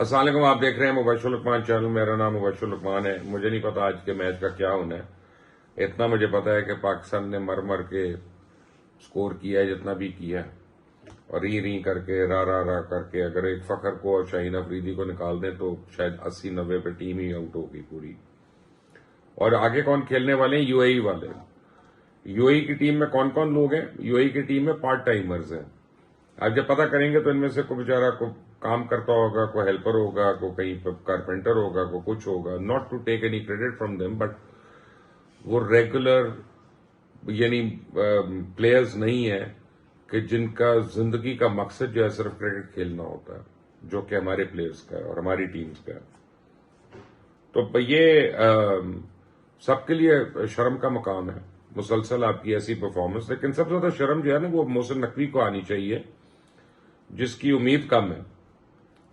السلام علیکم، آپ دیکھ رہے ہیں مبشر لقمان چینل. میرا نام مبشر لقمان ہے. مجھے نہیں پتا آج کے میچ کا کیا ہونا ہے. اتنا مجھے پتا ہے کہ پاکستان نے مر مر کے سکور کیا ہے جتنا بھی کیا ہے، اور ری کر کے را کر کے اگر ایک فخر کو اور شاہین افریدی کو نکال دیں تو شاید 80-90 پہ ٹیم ہی آؤٹ ہوگی پوری. اور آگے کون کھیلنے والے ہیں؟ یو اے ای والے. یو اے ای کی ٹیم میں کون کون لوگ ہیں؟ یو اے ای کی ٹیم میں پارٹ ٹائمرز ہیں. آپ جب پتا کریں گے تو ان میں سے کوئی بیچارہ کو کام کرتا ہوگا، کوئی ہیلپر ہوگا، کوئی کہیں پہ کارپینٹر ہوگا، کوئی کچھ ہوگا. Not to take any credit from them, but وہ ریگولر یعنی پلیئرز نہیں ہیں کہ جن کا زندگی کا مقصد جو ہے صرف کرکٹ کھیلنا ہوتا ہے، جو کہ ہمارے پلیئرز کا ہے اور ہماری ٹیمز کا ہے. تو یہ سب کے لیے شرم کا مقام ہے مسلسل آپ کی ایسی پرفارمنس. لیکن سب سے زیادہ شرم جو ہے نا وہ محسن نقوی کو آنی چاہیے، جس کی امید کم ہے.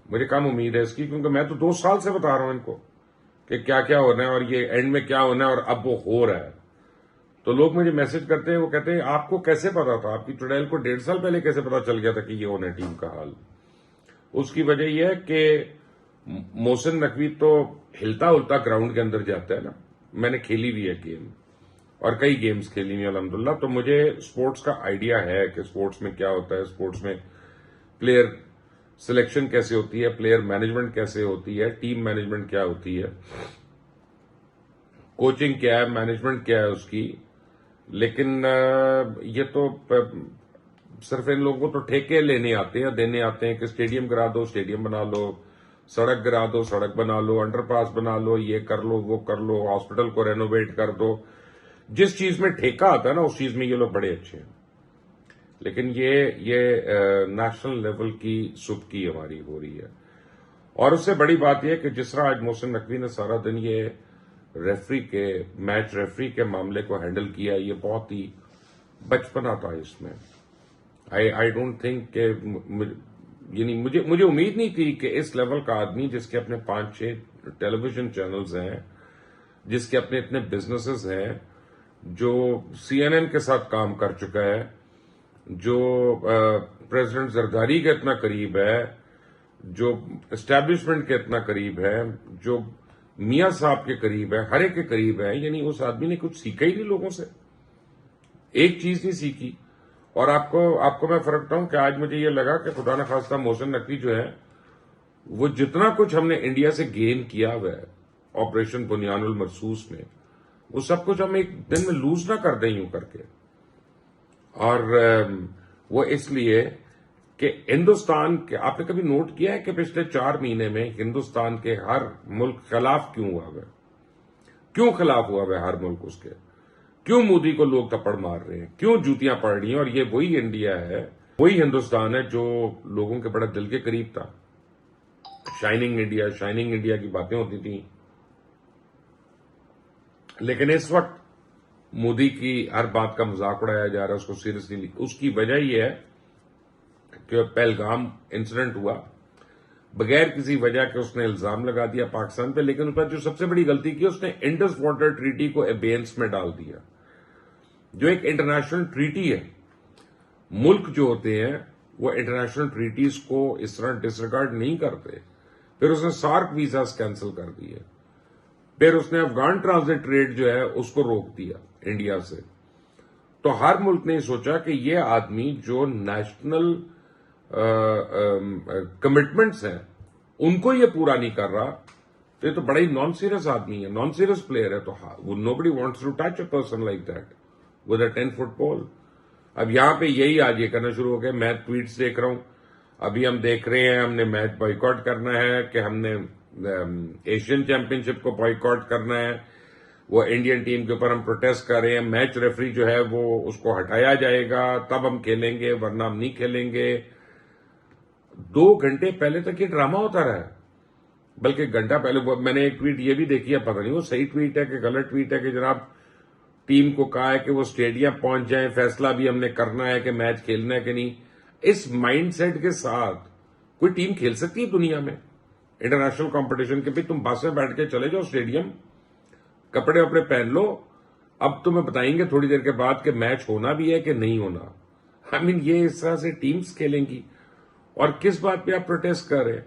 مجھے کم امید ہے اس کی، کیونکہ میں تو 2 سال سے بتا رہا ہوں ان کو کہ کیا کیا ہونا ہے اور یہ اینڈ میں کیا ہونا ہے، اور اب وہ ہو رہا ہے. تو لوگ مجھے میسج کرتے ہیں، وہ کہتے ہیں آپ کو کیسے پتا تھا؟ آپ کی چڑیل کو 1.5 سال پہلے کیسے پتا چل گیا تھا کہ یہ ہونا ہے ٹیم کا حال؟ اس کی وجہ یہ ہے کہ محسن نقوی تو ہلتا ہلتا گراؤنڈ کے اندر جاتا ہے نا. میں نے کھیلی بھی ہے گیم، اور کئی گیمز کھیلی ہوئی الحمدللہ. تو مجھے سپورٹس کا آئیڈیا ہے کہ سپورٹس میں کیا ہوتا ہے، سپورٹس میں پلیئر سلیکشن کیسے ہوتی ہے، پلیئر مینجمنٹ کیسے ہوتی ہے، ٹیم مینجمنٹ کیا ہوتی ہے، کوچنگ کیا ہے، مینجمنٹ کیا ہے اس کی. لیکن یہ تو صرف ان لوگوں کو تو ٹھیکے لینے آتے ہیں، دینے آتے ہیں کہ اسٹیڈیم گرا دو، اسٹیڈیم بنا لو، سڑک گرا دو، سڑک بنا لو، انڈر پاس بنا لو، یہ کر لو، وہ کر لو، ہاسپٹل کو رینوویٹ کر دو. جس چیز میں ٹھیکہ آتا ہے نا اس چیز میں یہ لوگ بڑے اچھے ہیں. لیکن یہ نیشنل لیول کی سبکی ہماری ہو رہی ہے. اور اس سے بڑی بات یہ کہ جس طرح آج محسن نقوی نے سارا دن یہ میچ ریفری کے معاملے کو ہینڈل کیا، یہ بہت ہی بچپنا تھا اس میں. آئی ڈونٹ تھنک کہ یعنی مجھے امید نہیں تھی کہ اس لیول کا آدمی جس کے اپنے 5-6 ٹیلی ویژن چینلز ہیں، جس کے اپنے اتنے بزنسز ہیں، جو سی این این کے ساتھ کام کر چکا ہے، جو پریزیڈنٹ زرداری کے اتنا قریب ہے، جو اسٹیبلشمنٹ کے اتنا قریب ہے، جو میاں صاحب کے قریب ہے، ہر ایک کے قریب ہے. یعنی اس آدمی نے کچھ سیکھا ہی نہیں لوگوں سے، ایک چیز نہیں سیکھی. اور آپ کو میں فرق بتاؤں کہ آج مجھے یہ لگا کہ خدا نخواستہ محسن نقوی جو ہے وہ جتنا کچھ ہم نے انڈیا سے گین کیا ہوا ہے آپریشن بنیان المرصوص میں، وہ سب کچھ ہم ایک دن میں لوز نہ کر دیں یوں کر کے. اور وہ اس لیے کہ ہندوستان کے، آپ نے کبھی نوٹ کیا ہے کہ پچھلے 4 مہینے میں ہندوستان کے ہر ملک خلاف کیوں ہوا ہے؟ کیوں خلاف ہوا ہے ہر ملک اس کے؟ کیوں مودی کو لوگ تھپڑ مار رہے ہیں؟ کیوں جوتیاں پڑ رہی ہیں؟ اور یہ وہی انڈیا ہے، وہی ہندوستان ہے جو لوگوں کے بڑے دل کے قریب تھا. شائننگ انڈیا کی باتیں ہوتی تھیں. لیکن اس وقت مودی کی ہر بات کا مذاق اڑایا جا رہا ہے، اس کو سیریسلی. اس کی وجہ یہ ہے کہ پہلگام انسیڈنٹ ہوا بغیر کسی وجہ کے، اس نے الزام لگا دیا پاکستان پہ. لیکن اس پر جو سب سے بڑی غلطی کی، اس نے انڈس واٹر ٹریٹی کو ابینس میں ڈال دیا، جو ایک انٹرنیشنل ٹریٹی ہے. ملک جو ہوتے ہیں وہ انٹرنیشنل ٹریٹیز کو اس طرح ڈس ریگارڈ نہیں کرتے. پھر اس نے سارک ویزاز کینسل کر دیے، پھر اس نے افغان ٹرانزٹ ٹریڈ جو ہے اس کو روک دیا انڈیا سے. تو ہر ملک نے سوچا کہ یہ آدمی جو نیشنل کمٹمنٹس ہیں ان کو یہ پورا نہیں کر رہا، تو یہ تو بڑا ہی نان سیریس آدمی ہے، نان سیریس پلیئر ہے. تو nobody wants to touch a person like that with a 10 foot pole. اب یہاں پہ یہی آج یہ کرنا شروع ہو گیا. میں ٹویٹس دیکھ رہا ہوں، ابھی ہم دیکھ رہے ہیں ہم نے میچ بائیکاٹ کرنا ہے، کہ ہم نے ایشین چیمپئن شپ کو بائیکاٹ کرنا ہے. وہ انڈین ٹیم کے اوپر ہم پروٹیسٹ کر رہے ہیں، میچ ریفری جو ہے وہ اس کو ہٹایا جائے گا تب ہم کھیلیں گے، ورنہ ہم نہیں کھیلیں گے. 2 گھنٹے پہلے تک یہ ڈرامہ ہوتا رہا ہے. بلکہ گھنٹہ پہلے میں نے ایک ٹویٹ یہ بھی دیکھی ہے، پتہ نہیں وہ صحیح ٹویٹ ہے کہ غلط ٹویٹ ہے، کہ جناب ٹیم کو کہا ہے کہ وہ اسٹیڈیم پہنچ جائیں، فیصلہ بھی ہم نے کرنا ہے کہ میچ کھیلنا ہے کہ نہیں. اس مائنڈ سیٹ کے ساتھ کوئی ٹیم کھیل سکتی ہے دنیا میں انٹرنیشنل کمپٹیشن کے؟ بھی تم بس میں بیٹھ کے چلے جاؤ اسٹیڈیم، کپڑے وپڑے پہن لو، اب تمہیں بتائیں گے تھوڑی دیر کے بعد کہ میچ ہونا بھی ہے کہ نہیں ہونا. یہ اس طرح سے ٹیمز کھیلیں گی. اور کس بات پہ آپ پروٹیسٹ کر رہے ہیں؟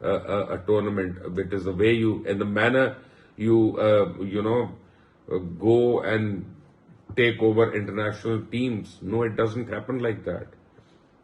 a tournament, it is the way you, in the manner you go and take over international teams. No, it doesn't happen like that.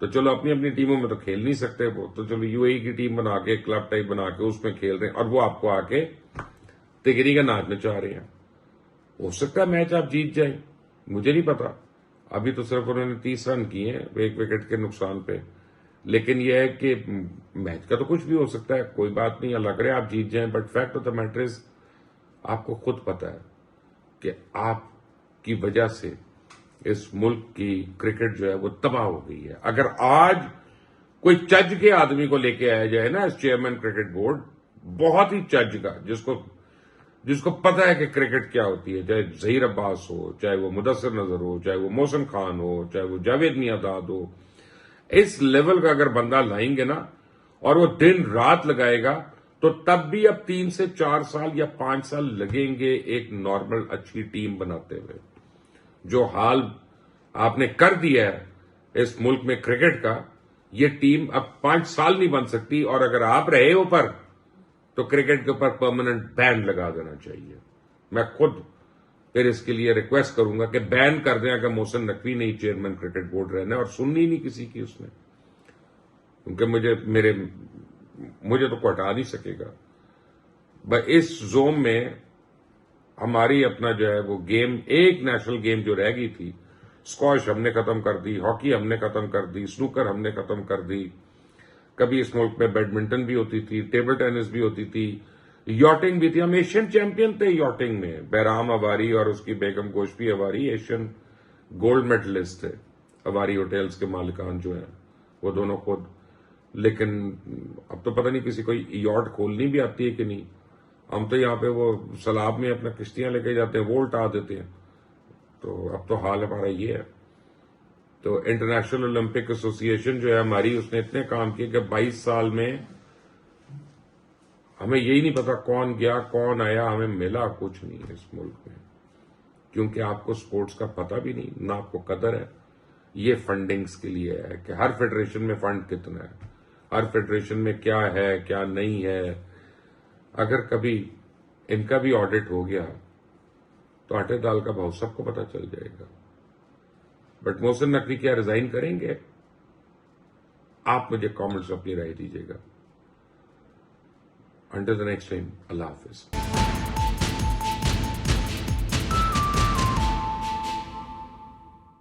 تو چلو اپنی اپنی ٹیموں میں تو کھیل نہیں سکتے وہ، تو چلو یو اے ای کی ٹیم بنا کے کلب ٹائپ بنا کے اس میں کھیل رہے ہیں، اور وہ آپ کو آ کے تگری کا ناچ نچا رہے ہیں. ہو سکتا ہے میچ آپ جیت جائیں، مجھے نہیں پتا. ابھی تو صرف انہوں نے 30 رن کیے ہیں 1 وکٹ کے نقصان پہ، لیکن یہ ہے کہ میچ کا تو کچھ بھی ہو سکتا ہے. کوئی بات نہیں، اللہ کرے آپ جیت جائیں، but fact of the matter is آپ کو خود پتا ہے کہ آپ کی وجہ سے اس ملک کی کرکٹ جو ہے وہ تباہ ہو گئی ہے. اگر آج کوئی چج کے آدمی کو لے کے آیا جائے نا اس چیئرمین کرکٹ بورڈ، بہت ہی چج کا، جس کو پتا ہے کہ کرکٹ کیا ہوتی ہے، چاہے ظہیر عباس ہو، چاہے وہ مدثر نظر ہو، چاہے وہ محسن خان ہو، چاہے وہ جاوید میاں ہو، اس لیول کا اگر بندہ لائیں گے نا اور وہ دن رات لگائے گا تو تب بھی اب 3 سے 4 سال یا 5 سال لگیں گے ایک نارمل اچھی ٹیم بناتے ہوئے. جو حال آپ نے کر دیا ہے اس ملک میں کرکٹ کا، یہ ٹیم اب 5 سال نہیں بن سکتی، اور اگر آپ رہے اوپر تو کرکٹ کے اوپر پرماننٹ بین لگا دینا چاہیے. میں خود پھر اس کے لیے ریکویسٹ کروں گا کہ بین کر دیں اگر محسن نقوی نہیں چیئرمین کرکٹ بورڈ رہنا، اور سننی نہیں کسی کی اس نے، کیونکہ مجھے تو کوئی ہٹا نہیں سکے گا. اس زوم میں ہماری اپنا جو ہے وہ گیم، ایک نیشنل گیم جو رہ گئی تھی، اسکواش ہم نے ختم کر دی، ہاکی ہم نے ختم کر دی، سنوکر ہم نے ختم کر دی. کبھی اس ملک میں بیڈمنٹن بھی ہوتی تھی، ٹیبل ٹینس بھی ہوتی تھی، یاٹنگ بھی تھی. ہم ایشین چیمپئن تھے یاٹنگ میں. بہرام اواری اور اس کی بیگم گوشبی اواری ایشین گولڈ میڈلسٹ تھے. اواری ہوٹلز کے مالکان جو ہیں وہ دونوں خود. لیکن اب تو پتہ نہیں کسی کو یاٹ کھولنی بھی آتی ہے کہ نہیں. ہم تو یہاں پہ وہ سیلاب میں اپنا کشتیاں لے کے جاتے ہیں، وہ الٹا دیتے ہیں. تو اب تو حال ہمارا یہ ہے. تو انٹرنیشنل اولمپک ایسوسی ایشن جو ہے ہماری، اس نے اتنے کام کیے کہ 22 سال میں ہمیں یہی نہیں پتا کون گیا کون آیا، ہمیں ملا کچھ نہیں اس ملک میں، کیونکہ آپ کو سپورٹس کا پتہ بھی نہیں، نہ آپ کو قدر ہے. یہ فنڈنگز کے لیے ہے کہ ہر فیڈریشن میں فنڈ کتنا ہے، ہر فیڈریشن میں کیا ہے کیا نہیں ہے. اگر کبھی ان کا بھی آڈٹ ہو گیا تو آٹے دال کا بھاؤ سب کو پتہ چل جائے گا. بٹ محسن نقوی کیا ریزائن کریں گے؟ آپ مجھے کامنٹس میں اپنی رائے دیجیے گا. انٹل دی نیکسٹ ٹائم، اللہ حافظ.